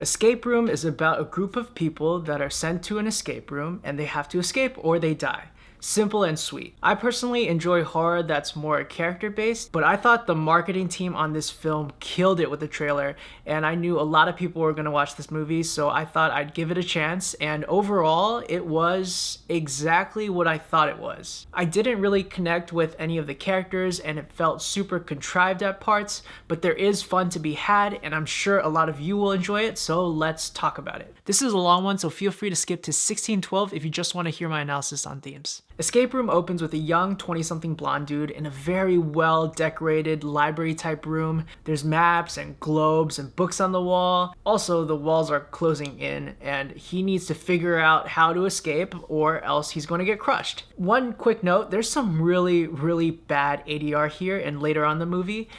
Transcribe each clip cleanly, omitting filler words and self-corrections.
Escape Room is about a group of people that are sent to an escape room and they have to escape or they die. Simple and sweet. I personally enjoy horror that's more character-based, but I thought the marketing team on this film killed it with the trailer, and I knew a lot of people were going to watch this movie, so I thought I'd give it a chance, and overall, it was exactly what I thought it was. I didn't really connect with any of the characters, and it felt super contrived at parts, but there is fun to be had, and I'm sure a lot of you will enjoy it, so let's talk about it. This is a long one, so feel free to skip to 16:12 if you just want to hear my analysis on themes. Escape Room opens with a young 20-something blonde dude in a very well-decorated library-type room. There's maps and globes and books on the wall. Also, the walls are closing in and he needs to figure out how to escape or else he's going to get crushed. One quick note, there's some really bad ADR here and later on in the movie.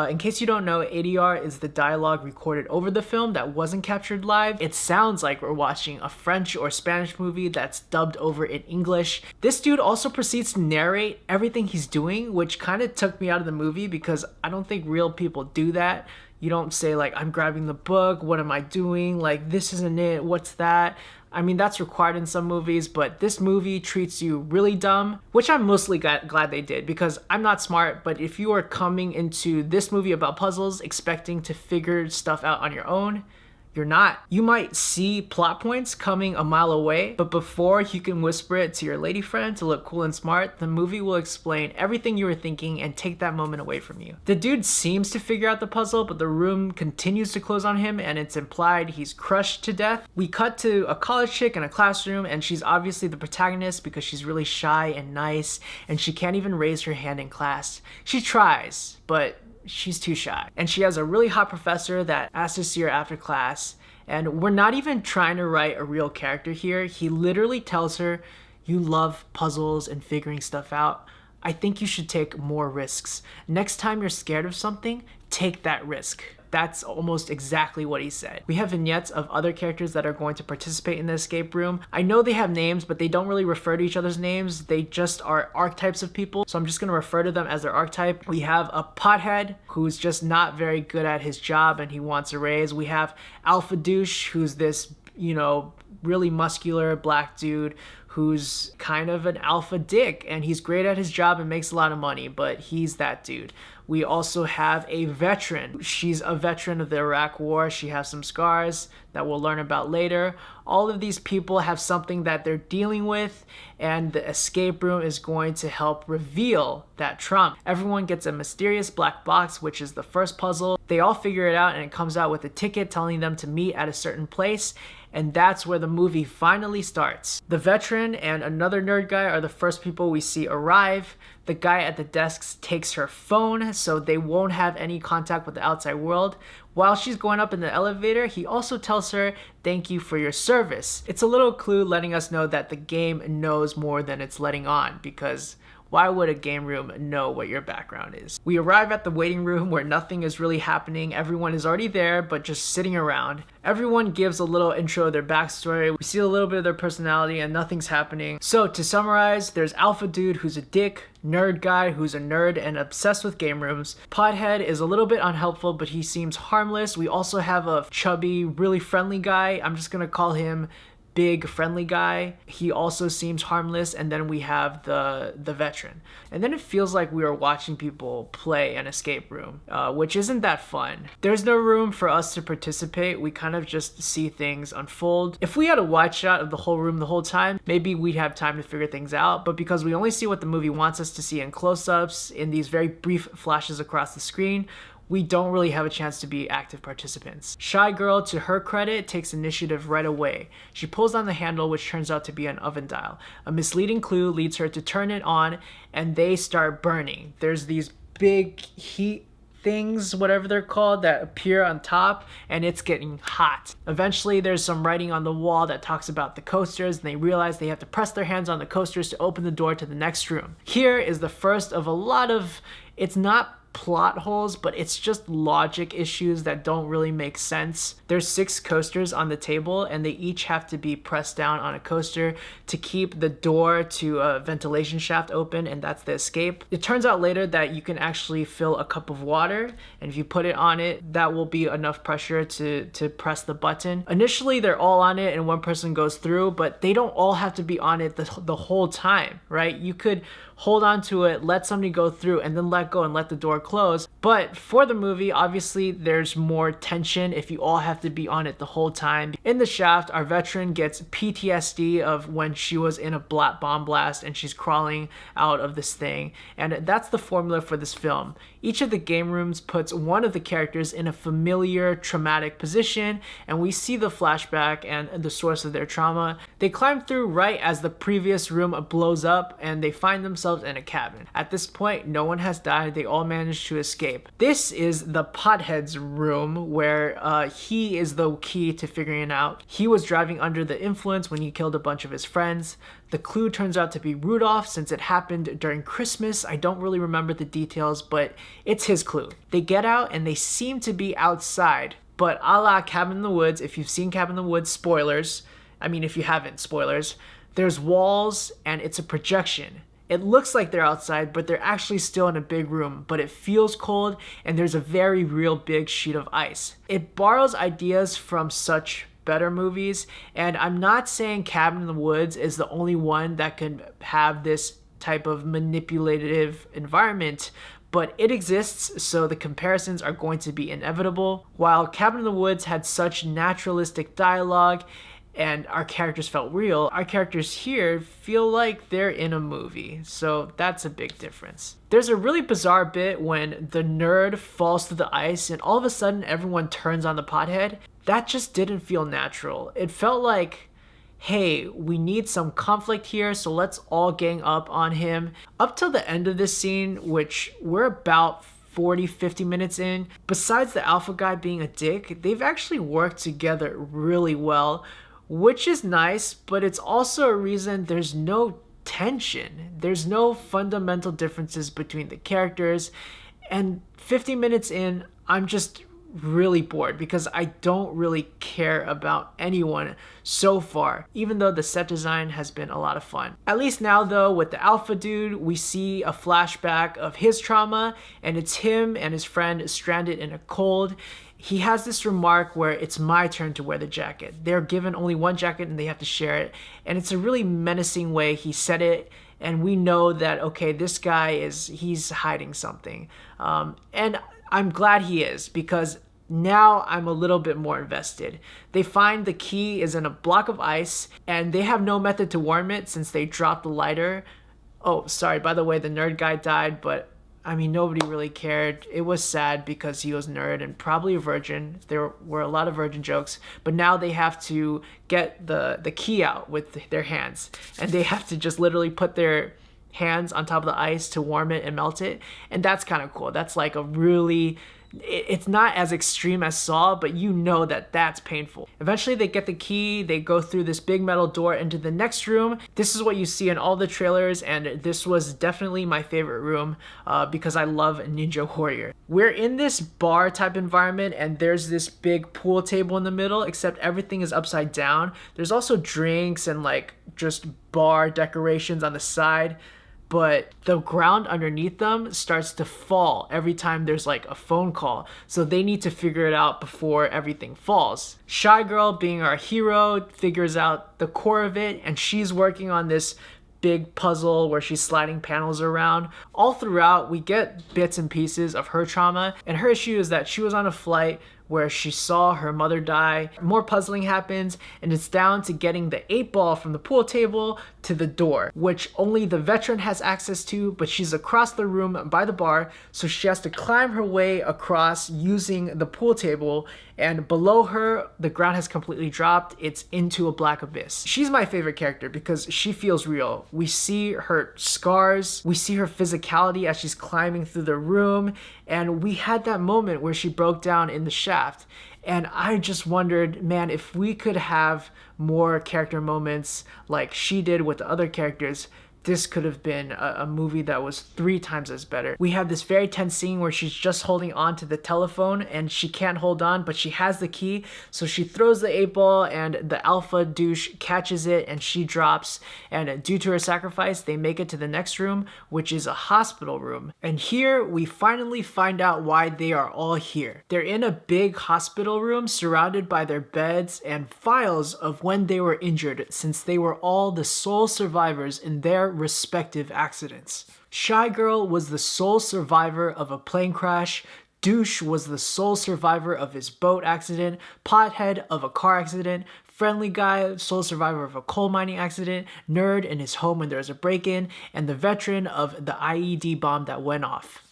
In case you don't know, ADR is the dialogue recorded over the film that wasn't captured live. It sounds like we're watching a French or Spanish movie that's dubbed over in English. This dude also proceeds to narrate everything he's doing, which kind of took me out of the movie because I don't think real people do that. You don't say like, I'm grabbing the book, what am I doing? Like, this isn't it, what's that? I mean, that's required in some movies, but this movie treats you really dumb, which I'm mostly glad they did because I'm not smart, but if you are coming into this movie about puzzles expecting to figure stuff out on your own, you're not. You might see plot points coming a mile away, but before you can whisper it to your lady friend to look cool and smart, the movie will explain everything you were thinking and take that moment away from you. The dude seems to figure out the puzzle, but the room continues to close on him and it's implied he's crushed to death. We cut to a college chick in a classroom and she's obviously the protagonist because she's really shy and nice and she can't even raise her hand in class. She tries, but she's too shy. And she has a really hot professor that asks to see her after class. And we're not even trying to write a real character here. He literally tells her, you love puzzles and figuring stuff out. I think you should take more risks. Next time you're scared of something, take that risk. That's almost exactly what he said. We have vignettes of other characters that are going to participate in the escape room. I know they have names, but they don't really refer to each other's names. They just are archetypes of people. So I'm just gonna refer to them as their archetype. We have a pothead who's just not very good at his job and he wants a raise. We have Alpha Douche, who's this, really muscular black dude who's kind of an alpha dick and he's great at his job and makes a lot of money, but he's that dude. We also have a veteran. She's a veteran of the Iraq War. She has some scars that we'll learn about later. All of these people have something that they're dealing with and the escape room is going to help reveal that trauma. Everyone gets a mysterious black box, which is the first puzzle. They all figure it out and it comes out with a ticket telling them to meet at a certain place. And that's where the movie finally starts. The veteran and another nerd guy are the first people we see arrive. The guy at the desk takes her phone so they won't have any contact with the outside world. While she's going up in the elevator, he also tells her, thank you for your service. It's a little clue letting us know that the game knows more than it's letting on, because why would a game room know what your background is? We arrive at the waiting room where nothing is really happening. Everyone is already there, but just sitting around. Everyone gives a little intro of their backstory. We see a little bit of their personality and nothing's happening. So to summarize, there's Alpha Dude who's a dick, nerd guy who's a nerd and obsessed with game rooms. Pothead is a little bit unhelpful, but he seems harmless. We also have a chubby, really friendly guy. I'm just gonna call him big friendly guy. He also seems harmless. And then we have the veteran. And then it feels like we are watching people play an escape room, which isn't that fun. There's no room for us to participate. We kind of just see things unfold. If we had a wide shot of the whole room the whole time, maybe we'd have time to figure things out. But because we only see what the movie wants us to see in close-ups, in these very brief flashes across the screen, we don't really have a chance to be active participants. Shy Girl, to her credit, takes initiative right away. She pulls on the handle, which turns out to be an oven dial. A misleading clue leads her to turn it on, and they start burning. There's these big heat things, whatever they're called, that appear on top, and it's getting hot. Eventually, there's some writing on the wall that talks about the coasters, and they realize they have to press their hands on the coasters to open the door to the next room. Here is the first of a lot of, it's not plot holes, but it's just logic issues that don't really make sense. There's 6 coasters on the table, and they each have to be pressed down on a coaster to keep the door to a ventilation shaft open, and that's the escape. It turns out later that you can actually fill a cup of water, and if you put it on it, that will be enough pressure to press the button. Initially, they're all on it and one person goes through, but they don't all have to be on it the whole time, right? You could hold on to it, let somebody go through, and then let go and let the door close. But for the movie, obviously, there's more tension if you all have to be on it the whole time. In the shaft, our veteran gets PTSD of when she was in a bomb blast and she's crawling out of this thing. And that's the formula for this film. Each of the game rooms puts one of the characters in a familiar, traumatic position, and we see the flashback and the source of their trauma. They climb through right as the previous room blows up, and they find themselves in a cabin. At this point, no one has died. They all managed to escape. This is the pothead's room, where he is the key to figuring it out. He was driving under the influence when he killed a bunch of his friends. The clue turns out to be Rudolph, since it happened during Christmas. I don't really remember the details, but it's his clue. They get out and they seem to be outside, but a la Cabin in the Woods, if you've seen Cabin in the Woods, spoilers. I mean, if you haven't, spoilers. There's walls and it's a projection. It looks like they're outside, but they're actually still in a big room, but it feels cold and there's a very real big sheet of ice. It borrows ideas from such better movies, and I'm not saying Cabin in the Woods is the only one that can have this type of manipulative environment, but it exists, so the comparisons are going to be inevitable. While Cabin in the Woods had such naturalistic dialogue and our characters felt real, our characters here feel like they're in a movie, so that's a big difference. There's a really bizarre bit when the nerd falls through the ice and all of a sudden everyone turns on the pothead. That just didn't feel natural. It felt like, hey, we need some conflict here, so let's all gang up on him. Up till the end of this scene, which we're about 40-50 minutes in, besides the alpha guy being a dick, they've actually worked together really well, which is nice, but it's also a reason there's no tension. There's no fundamental differences between the characters, and 50 minutes in, I'm just really bored because I don't really care about anyone so far, even though the set design has been a lot of fun. At least now though, with the alpha dude, we see a flashback of his trauma, and it's him and his friend stranded in a cold. He has this remark where it's my turn to wear the jacket. They're given only one jacket and they have to share it, and it's a really menacing way he said it, and we know that, okay, this guy he's hiding something. And I'm glad he is, because now I'm a little bit more invested. They find the key is in a block of ice, and they have no method to warm it since they dropped the lighter. Oh, sorry, by the way, the nerd guy died, but I mean, nobody really cared. It was sad because he was a nerd and probably a virgin. There were a lot of virgin jokes, but now they have to get the key out with their hands, and they have to just literally put their hands on top of the ice to warm it and melt it, and that's kind of cool. That's like a really, it's not as extreme as Saw, but you know that that's painful. Eventually they get the key, they go through this big metal door into the next room. This is what you see in all the trailers, and this was definitely my favorite room because I love Ninja Warrior. We're in this bar type environment, and there's this big pool table in the middle, except everything is upside down. There's also drinks and like just bar decorations on the side, but the ground underneath them starts to fall every time there's like a phone call, so they need to figure it out before everything falls. Shy Girl, being our hero, figures out the core of it, and she's working on this big puzzle where she's sliding panels around. All throughout, we get bits and pieces of her trauma, and her issue is that she was on a flight where she saw her mother die. More puzzling happens, and it's down to getting the 8-ball from the pool table to the door, which only the veteran has access to, but she's across the room by the bar, so she has to climb her way across using the pool table, and below her, the ground has completely dropped. It's into a black abyss. She's my favorite character because she feels real. We see her scars, we see her physicality as she's climbing through the room, and we had that moment where she broke down in the shaft. And I just wondered, man, if we could have more character moments like she did with the other characters, this could have been a movie that was 3 times as better. We have this very tense scene where she's just holding on to the telephone and she can't hold on, but she has the key. So she throws the 8-ball and the alpha douche catches it and she drops. And due to her sacrifice, they make it to the next room, which is a hospital room. And here we finally find out why they are all here. They're in a big hospital room surrounded by their beds and files of when they were injured, since they were all the sole survivors in their respective accidents. Shy Girl was the sole survivor of a plane crash. Douche was the sole survivor of his boat accident. Pothead of a car accident. Friendly Guy, sole survivor of a coal mining accident. Nerd in his home when there was a break-in. And the veteran of the IED bomb that went off.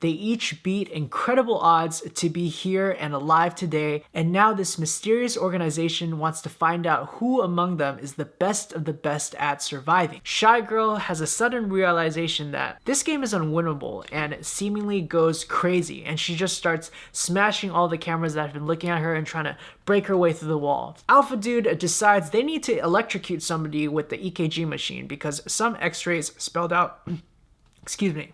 They each beat incredible odds to be here and alive today, and now this mysterious organization wants to find out who among them is the best of the best at surviving. Shy Girl has a sudden realization that this game is unwinnable and seemingly goes crazy, and she just starts smashing all the cameras that have been looking at her and trying to break her way through the wall. Alpha Dude decides they need to electrocute somebody with the EKG machine because some x-rays spelled out excuse me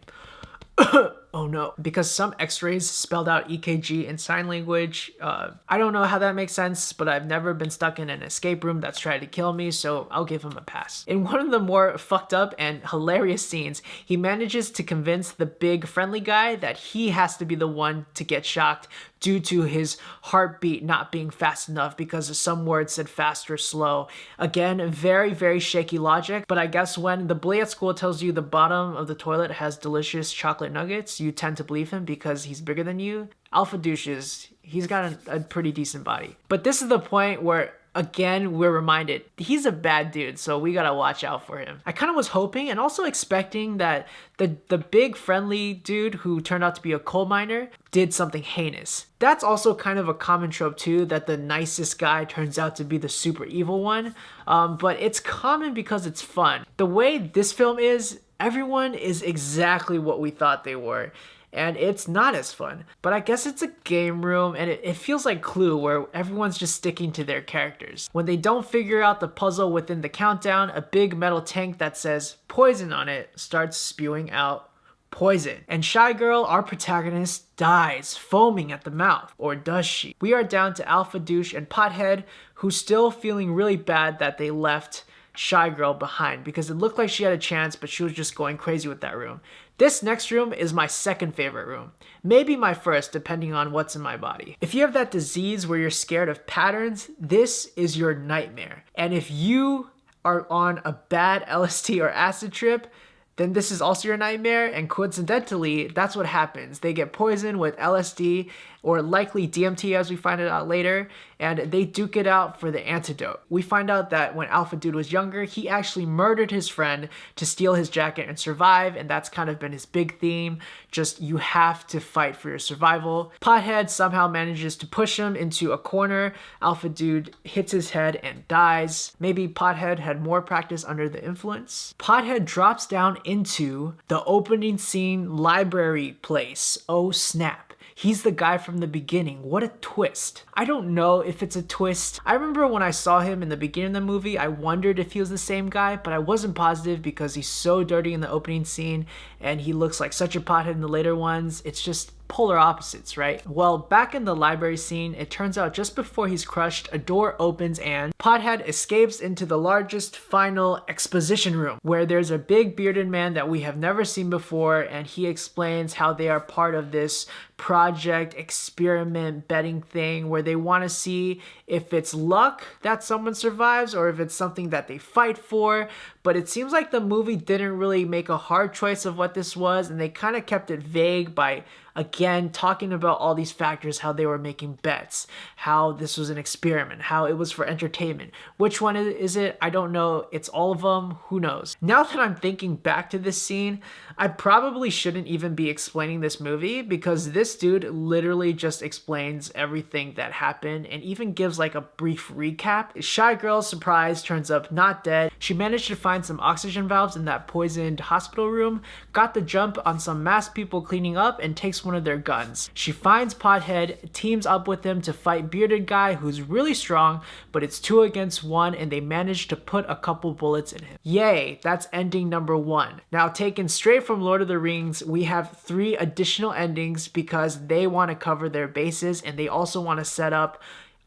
oh no, because some x-rays spelled out EKG in sign language. I don't know how that makes sense, but I've never been stuck in an escape room that's tried to kill me, so I'll give him a pass. In one of the more fucked up and hilarious scenes, he manages to convince the big friendly guy that he has to be the one to get shocked due to his heartbeat not being fast enough because some words said fast or slow. Again, very, very shaky logic, but I guess when the bully at school tells you the bottom of the toilet has delicious chocolate nuggets, you tend to believe him because he's bigger than you. Alpha douches, he's got a pretty decent body. But this is the point where again, we're reminded he's a bad dude, so we gotta watch out for him. I kind of was hoping and also expecting that the big friendly dude who turned out to be a coal miner did something heinous. That's also kind of a common trope too, that the nicest guy turns out to be the super evil one, but it's common because it's fun. The way this film is, everyone is exactly what we thought they were. And it's not as fun. But I guess it's a game room and it feels like Clue where everyone's just sticking to their characters. When they don't figure out the puzzle within the countdown, a big metal tank that says poison on it starts spewing out poison. And Shy Girl, our protagonist, dies, foaming at the mouth. Or does she? We are down to Alpha Douche and Pothead, who's still feeling really bad that they left Shy Girl behind because it looked like she had a chance, but she was just going crazy with that room. This next room is my second favorite room. Maybe my first, depending on what's in my body. If you have that disease where you're scared of patterns, this is your nightmare. And if you are on a bad LSD or acid trip, then this is also your nightmare, and coincidentally, that's what happens. They get poisoned with LSD, or likely DMT as we find it out later, and they duke it out for the antidote. We find out that when Alpha Dude was younger, he actually murdered his friend to steal his jacket and survive, and that's kind of been his big theme, just you have to fight for your survival. Pothead somehow manages to push him into a corner. Alpha Dude hits his head and dies. Maybe Pothead had more practice under the influence. Pothead drops down into the opening scene library place. Oh snap. He's the guy from the beginning. What a twist. I don't know if it's a twist. I remember when I saw him in the beginning of the movie, I wondered if he was the same guy, but I wasn't positive because he's so dirty in the opening scene and he looks like such a pothead in the later ones. It's just polar opposites, right? Well, back in the library scene, it turns out just before he's crushed, a door opens and Pothead escapes into the largest final exposition room where there's a big bearded man that we have never seen before, and he explains how they are part of this project experiment betting thing where they want to see if it's luck that someone survives or if it's something that they fight for. But it seems like the movie didn't really make a hard choice of what this was, and they kind of kept it vague by again talking about all these factors, how they were making bets, how this was an experiment, how it was for entertainment. Which one is it? I don't know. It's all of them. Who knows? Now that I'm thinking back to this scene, I probably shouldn't even be explaining this movie because this this dude literally just explains everything that happened and even gives like a brief recap. Shy Girl's surprise turns up not dead. She managed to find some oxygen valves in that poisoned hospital room, got the jump on some masked people cleaning up, and takes one of their guns. She finds Pothead, teams up with him to fight Bearded Guy, who's really strong, but it's 2 against 1 and they manage to put a couple bullets in him. Yay, that's ending number 1. Now, taken straight from Lord of the Rings, we have 3 additional endings because they want to cover their bases and they also want to set up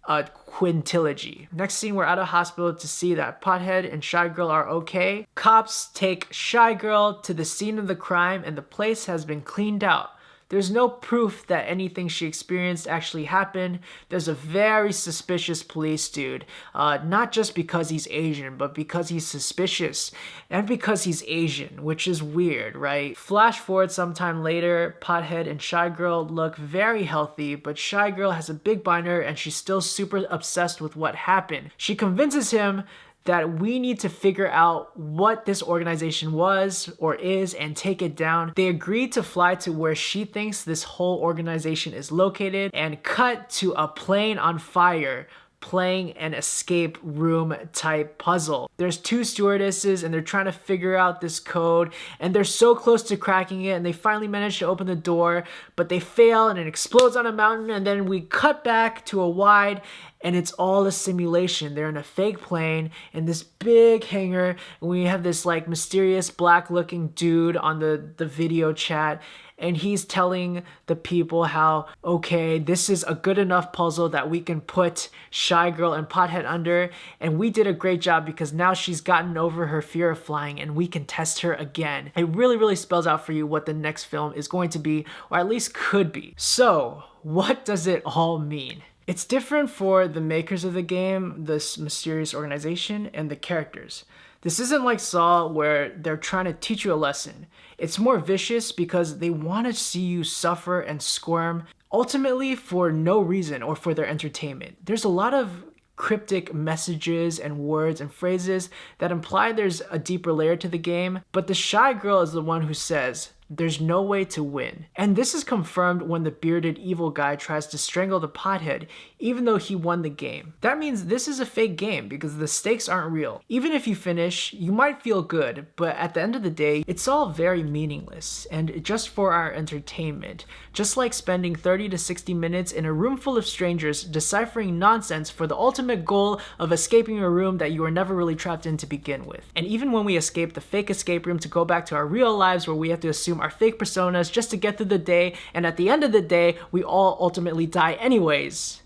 a quintilogy. Next scene, we're at a hospital to see that Pothead and Shy Girl are okay. Cops take Shy Girl to the scene of the crime and the place has been cleaned out. There's no proof that anything she experienced actually happened. There's a very suspicious police dude, not just because he's Asian, but because he's suspicious and because he's Asian, which is weird, right? Flash forward sometime later, Pothead and Shy Girl look very healthy, but Shy Girl has a big binder and she's still super obsessed with what happened. She convinces him that we need to figure out what this organization was or is and take it down. They agree to fly to where she thinks this whole organization is located and cut to a plane on fire playing an escape room type puzzle. There's 2 stewardesses and they're trying to figure out this code and they're so close to cracking it and they finally manage to open the door, but they fail and it explodes on a mountain, and then we cut back to a wide and it's all a simulation. They're in a fake plane in this big hangar and we have this like mysterious black looking dude on the video chat, and he's telling the people how, okay, this is a good enough puzzle that we can put Shy Girl and Pothead under, and we did a great job because now she's gotten over her fear of flying and we can test her again. It really spells out for you what the next film is going to be, or at least could be. So, what does it all mean? It's different for the makers of the game, this mysterious organization, and the characters. This isn't like Saw where they're trying to teach you a lesson. It's more vicious because they want to see you suffer and squirm, ultimately for no reason or for their entertainment. There's a lot of cryptic messages and words and phrases that imply there's a deeper layer to the game, but the Shy Girl is the one who says, there's no way to win. And this is confirmed when the bearded evil guy tries to strangle the Pothead, even though he won the game. That means this is a fake game because the stakes aren't real. Even if you finish, you might feel good, but at the end of the day, it's all very meaningless and just for our entertainment. Just like spending 30 to 60 minutes in a room full of strangers deciphering nonsense for the ultimate goal of escaping a room that you were never really trapped in to begin with. And even when we escape the fake escape room to go back to our real lives where we have to assume our fake personas just to get through the day, and at the end of the day, we all ultimately die anyways.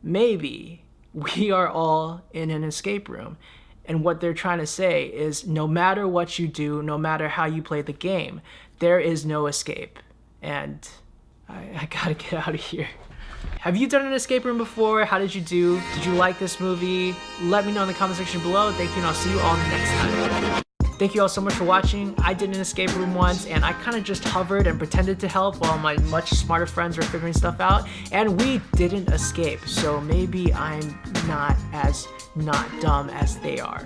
Maybe we are all in an escape room. And what they're trying to say is no matter what you do, no matter how you play the game, there is no escape. And I gotta get out of here. Have you done an escape room before? How did you do? Did you like this movie? Let me know in the comment section below. Thank you, and I'll see you all next time. Thank you all so much for watching. I did an escape room once and I kind of just hovered and pretended to help while my much smarter friends were figuring stuff out, and we didn't escape, so maybe I'm not as not dumb as they are.